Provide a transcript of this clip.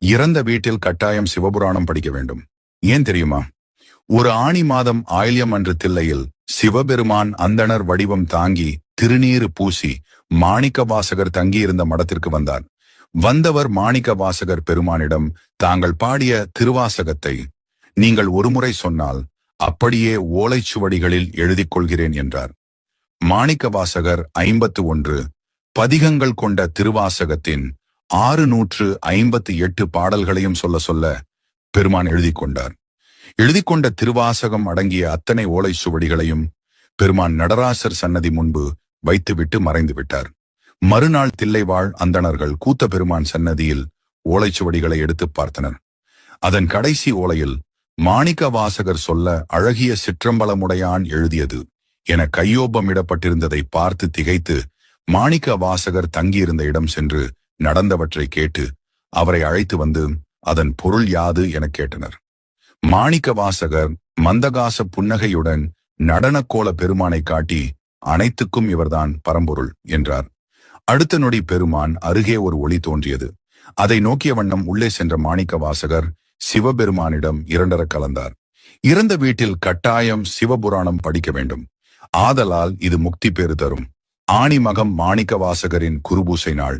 இறந்த வீட்டில் கட்டாயம் சிவபுராணம் படிக்க வேண்டும். ஏன் தெரியுமா? ஒரு ஆணி மாதம் ஆயில்யம் அன்று தில்லையில் சிவபெருமான் அந்தணர் வடிவம் தாங்கி திருநீறு பூசி மாணிக்க வாசகர் தங்கியிருந்த மடத்திற்கு வந்தார். வந்தவர் மாணிக்க வாசகர் பெருமானிடம் தாங்கள் பாடிய திருவாசகத்தை நீங்கள் ஒருமுறை சொன்னால் அப்படியே ஓலைச்சுவடிகளில் எழுதிக் கொள்கிறேன் என்றார். மாணிக்க வாசகர் 51 பதிகங்கள் கொண்ட திருவாசகத்தின் 658 பாடல்களையும் சொல்ல சொல்ல பெருமான் எழுதி கொண்டார். எழுதிக்கொண்ட திருவாசகம் அடங்கிய அத்தனை ஓலைச்சுவடிகளையும் பெருமான் நடராசர் சன்னதி முன்பு வைத்துவிட்டு மறைந்து விட்டார். மறுநாள் தில்லைவாழ் அந்தணர்கள் கூத்த பெருமான் சன்னதியில் ஓலைச்சுவடிகளை எடுத்து பார்த்தனர். அதன் கடைசி ஓலையில் மாணிக்க வாசகர் சொல்ல அழகிய சிற்றம்பலமுடையான் எழுதியது என கையொப்பமிடப்பட்டிருந்ததை பார்த்து திகைத்து மாணிக்க வாசகர் தங்கியிருந்த இடம் சென்று நடந்தவற்றை கேட்டு அவரை அழைத்து வந்து அதன் பொருள் யாது என கேட்டனர். மாணிக்க வாசகர் மந்தகாச புன்னகையுடன் நடனக்கோல பெருமானை காட்டி அனைத்துக்கும் இவர்தான் பரம்பொருள் என்றார். அடுத்த நொடி பெருமான் அருகே ஒரு ஒளி தோன்றியது. அதை நோக்கிய வண்ணம் உள்ளே சென்ற மாணிக்க வாசகர் சிவபெருமானிடம் இரண்டர கலந்தார். இறந்த வீட்டில் கட்டாயம் சிவபுராணம் படிக்க வேண்டும். ஆதலால் இது முக்தி பேறு தரும். ஆணி மகம் மாணிக்க வாசகரின் குருபூசை நாள்.